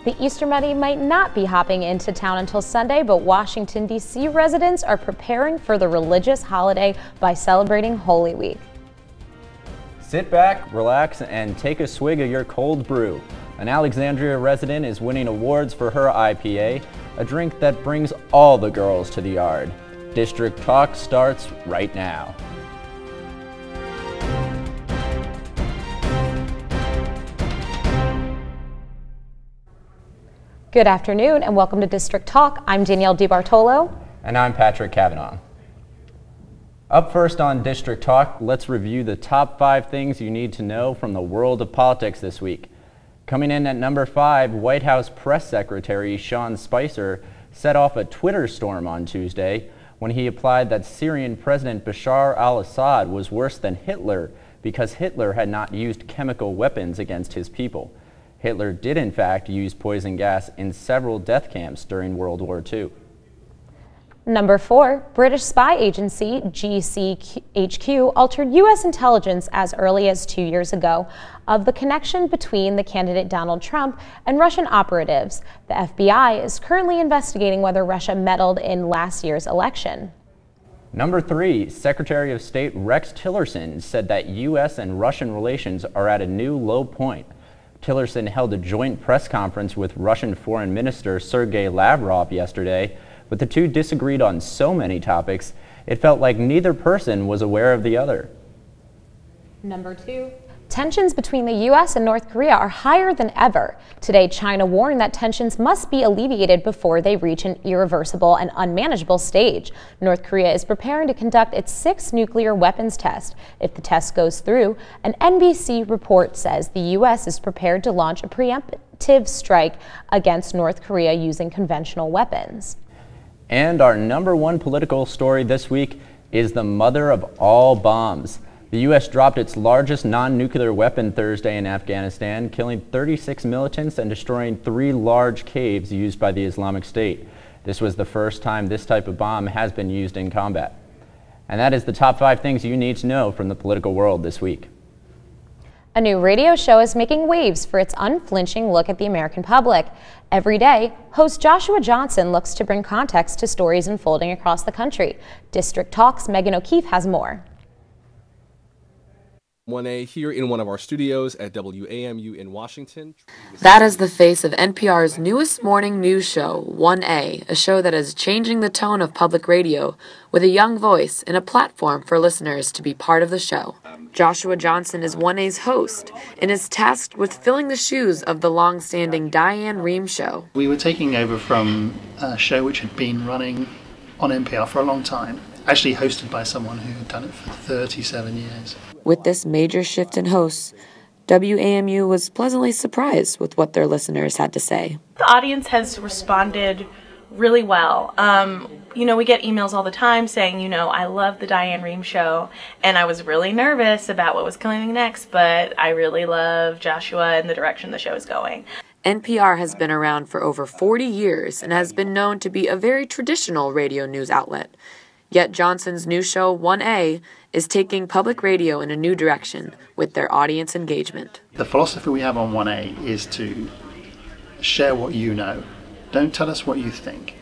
The Easter Bunny might not be hopping into town until Sunday, but Washington, D.C. residents are preparing for the religious holiday by celebrating Holy Week. Sit back, relax, and take a swig of your cold brew. An Alexandria resident is winning awards for her IPA, a drink that brings all the girls to the yard. District Talk starts right now. Good afternoon and welcome to District Talk. I'm Danielle DiBartolo. And I'm Patrick Kavanaugh. Up first on District Talk, let's review the top 5 things you need to know from the world of politics this week. Coming in at number 5, White House Press Secretary Sean Spicer set off a Twitter storm on Tuesday when he implied that Syrian President Bashar al-Assad was worse than Hitler because Hitler had not used chemical weapons against his people. Hitler did in fact use poison gas in several death camps during World War II. Number 4, British spy agency GCHQ altered U.S. intelligence as early as 2 years ago of the connection between the candidate Donald Trump and Russian operatives. The FBI is currently investigating whether Russia meddled in last year's election. Number 3, Secretary of State Rex Tillerson said that U.S. and Russian relations are at a new low point. Tillerson held a joint press conference with Russian Foreign Minister Sergei Lavrov yesterday, but the two disagreed on so many topics, it felt like neither person was aware of the other. Number 2, tensions between the U.S. and North Korea are higher than ever. Today, China warned that tensions must be alleviated before they reach an irreversible and unmanageable stage. North Korea is preparing to conduct its 6th nuclear weapons test. If the test goes through, an NBC report says the U.S. is prepared to launch a preemptive strike against North Korea using conventional weapons. And our number 1 political story this week is the mother of all bombs. The U.S. dropped its largest non-nuclear weapon Thursday in Afghanistan, killing 36 militants and destroying 3 large caves used by the Islamic State. This was the first time this type of bomb has been used in combat. And that is the top 5 things you need to know from the political world this week. A new radio show is making waves for its unflinching look at the American public. Every day, host Joshua Johnson looks to bring context to stories unfolding across the country. District Talk's Megan O'Keefe has more. 1A here in one of our studios at WAMU in Washington. That is the face of NPR's newest morning news show, 1A, a show that is changing the tone of public radio with a young voice and a platform for listeners to be part of the show. Joshua Johnson is 1A's host and is tasked with filling the shoes of the long-standing Diane Rehm show. We were taking over from a show which had been running on NPR for a long time, actually hosted by someone who had done it for 37 years. With this major shift in hosts, WAMU was pleasantly surprised with what their listeners had to say. The audience has responded really well. We get emails all the time saying, I love the Diane Rehm show, and I was really nervous about what was coming next, but I really love Joshua and the direction the show is going. NPR has been around for over 40 years and has been known to be a very traditional radio news outlet. Yet Johnson's new show, 1A, is taking public radio in a new direction with their audience engagement. The philosophy we have on 1A is to share what you know. Don't tell us what you think.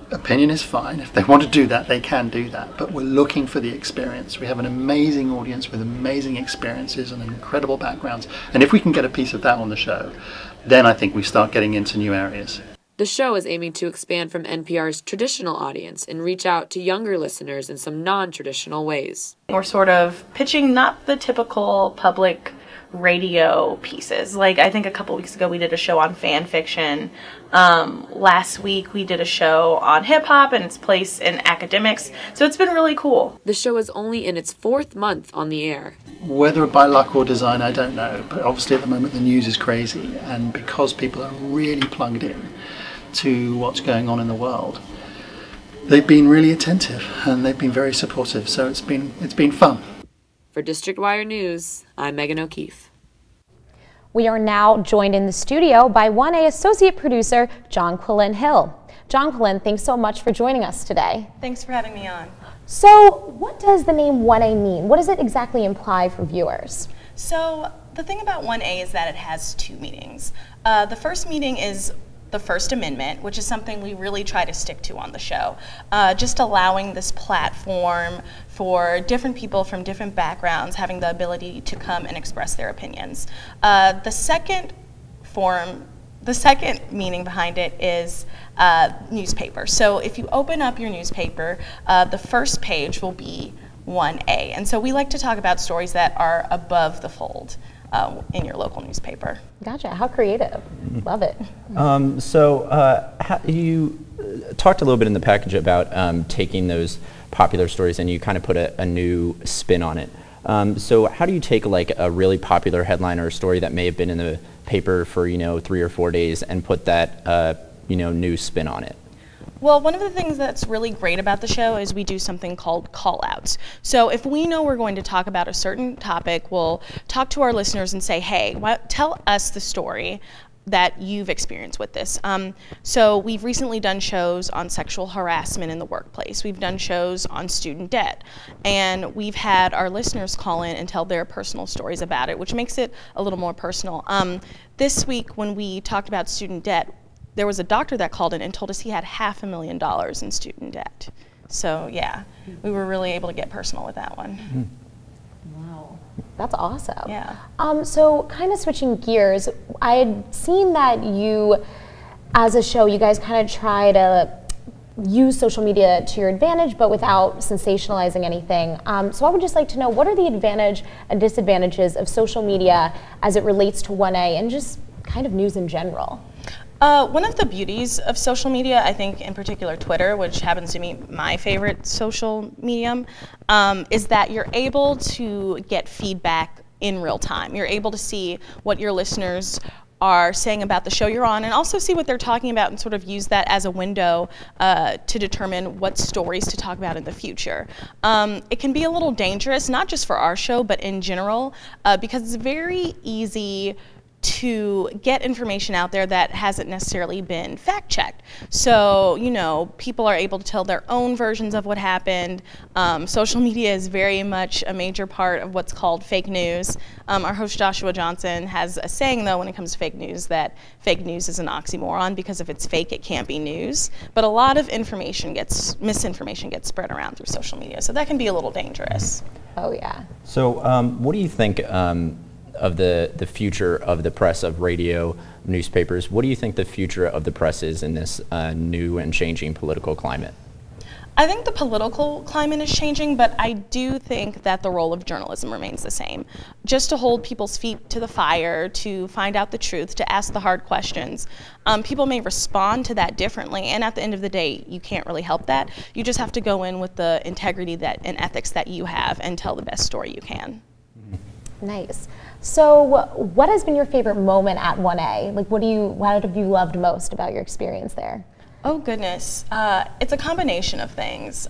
Opinion is fine. If they want to do that, they can do that. But we're looking for the experience. We have an amazing audience with amazing experiences and incredible backgrounds. And if we can get a piece of that on the show, then I think we start getting into new areas. The show is aiming to expand from NPR's traditional audience and reach out to younger listeners in some non-traditional ways. We're sort of pitching not the typical public radio pieces. Like, I think a couple weeks ago we did a show on fan fiction. Last week we did a show on hip-hop and its place in academics. So it's been really cool. The show is only in its 4th month on the air. Whether by luck or design, I don't know. But obviously at the moment the news is crazy. And because people are really plugged in to what's going on in the world, they've been really attentive and they've been very supportive. So it's been fun. For District Wire News, I'm Megan O'Keefe. We are now joined in the studio by 1A associate producer John Quillen Hill. John Quillen, thanks so much for joining us today. Thanks for having me on. So what does the name 1A mean? What does it exactly imply for viewers? So The thing about 1A is that it has 2 meanings. The first meaning is the First Amendment, which is something we really try to stick to on the show. Just allowing this platform for different people from different backgrounds having the ability to come and express their opinions. The second meaning behind it is newspaper. So if you open up your newspaper, the first page will be 1A. And so we like to talk about stories that are above the fold in your local newspaper. Gotcha. How creative. Love it. You talked a little bit in the package about taking those popular stories and you kind of put a new spin on it. So how do you take like a really popular headline or a story that may have been in the paper for 3 or 4 days and put that new spin on it? Well, one of the things that's really great about the show is we do something called call-outs. So if we know we're going to talk about a certain topic, we'll talk to our listeners and say, hey, tell us the story that you've experienced with this. So we've recently done shows on sexual harassment in the workplace. We've done shows on student debt. And we've had our listeners call in and tell their personal stories about it, which makes it a little more personal. This week when we talked about student debt, there was a doctor that called in and told us he had $500,000 in student debt. So yeah, we were really able to get personal with that one. Wow, that's awesome. Yeah. So kind of switching gears, I had seen that you, as a show, you guys kind of try to use social media to your advantage, but without sensationalizing anything. So I would just like to know, what are the advantage and disadvantages of social media as it relates to 1A and just kind of news in general? One of the beauties of social media, I think in particular Twitter, which happens to be my favorite social medium, is that you're able to get feedback in real time. You're able to see what your listeners are saying about the show you're on and also see what they're talking about and sort of use that as a window to determine what stories to talk about in the future. It can be a little dangerous, not just for our show, but in general, because it's very easy to get information out there that hasn't necessarily been fact-checked. So, people are able to tell their own versions of what happened. Social media is very much a major part of what's called fake news. Our host Joshua Johnson has a saying, though, when it comes to fake news, that fake news is an oxymoron because if it's fake, it can't be news. But a lot of misinformation gets spread around through social media, so that can be a little dangerous. Oh, yeah. So what do you think of the future of the press, of radio, newspapers? What do you think the future of the press is in this new and changing political climate? I think the political climate is changing, but I do think that the role of journalism remains the same. Just to hold people's feet to the fire, to find out the truth, to ask the hard questions. People may respond to that differently, and at the end of the day, you can't really help that. You just have to go in with the integrity and ethics that you have and tell the best story you can. Nice. So what has been your favorite moment at 1A? Like, what have you loved most about your experience there? Oh, goodness. It's a combination of things.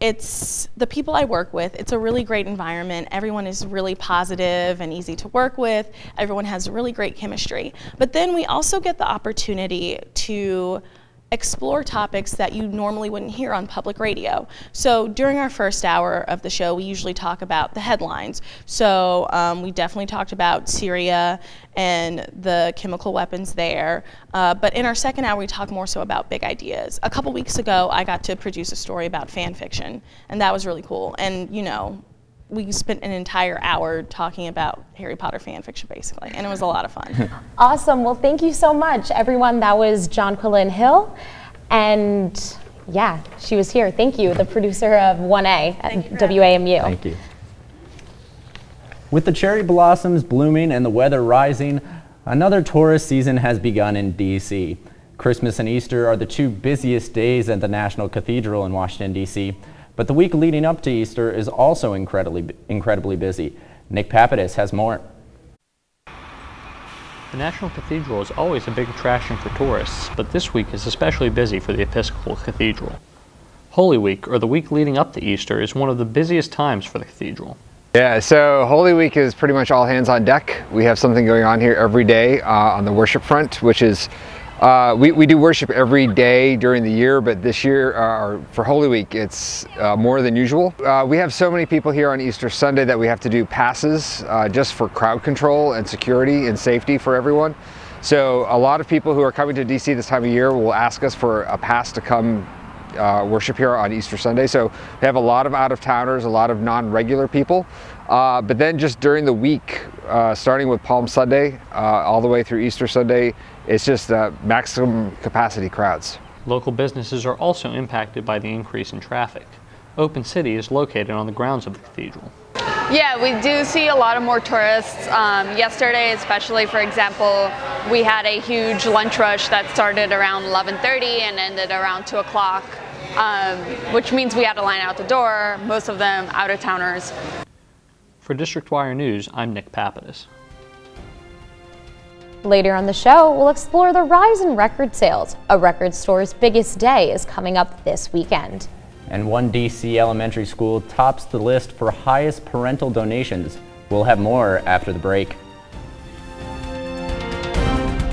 It's the people I work with. It's a really great environment. Everyone is really positive and easy to work with. Everyone has really great chemistry. But then we also get the opportunity to explore topics that you normally wouldn't hear on public radio. So during our first hour of the show, we usually talk about the headlines. So we definitely talked about Syria and the chemical weapons there. But in our second hour, we talk more so about big ideas. A couple weeks ago, I got to produce a story about fan fiction, and that was really cool. And we spent an entire hour talking about Harry Potter fan fiction, basically, and it was a lot of fun. Awesome. Well, thank you so much, everyone. That was Jonquilyn Hill, and yeah, she was here. Thank you, the producer of 1A at WAMU. Thank you. With the cherry blossoms blooming and the weather rising, another tourist season has begun in D.C. Christmas and Easter are the 2 busiest days at the National Cathedral in Washington, D.C., but the week leading up to Easter is also incredibly busy. Nick Papadis has more. The National Cathedral is always a big attraction for tourists, but this week is especially busy for the Episcopal Cathedral. Holy Week, or the week leading up to Easter, is one of the busiest times for the cathedral. Yeah, so Holy Week is pretty much all hands on deck. We have something going on here every day on the worship front, which is We do worship every day during the year, but this year, for Holy Week, it's more than usual. We have so many people here on Easter Sunday that we have to do passes just for crowd control and security and safety for everyone. So a lot of people who are coming to DC this time of year will ask us for a pass to come worship here on Easter Sunday. So we have a lot of out-of-towners, a lot of non-regular people. But then just during the week, starting with Palm Sunday, all the way through Easter Sunday, it's just maximum capacity crowds. Local businesses are also impacted by the increase in traffic. Open City is located on the grounds of the cathedral. Yeah, we do see a lot of more tourists. Yesterday, especially, for example, we had a huge lunch rush that started around 11:30 and ended around 2 o'clock, which means we had a line out the door, most of them out-of-towners. For District Wire News, I'm Nick Papadis. Later on the show, we'll explore the rise in record sales. A record store's biggest day is coming up this weekend. And one DC elementary school tops the list for highest parental donations. We'll have more after the break.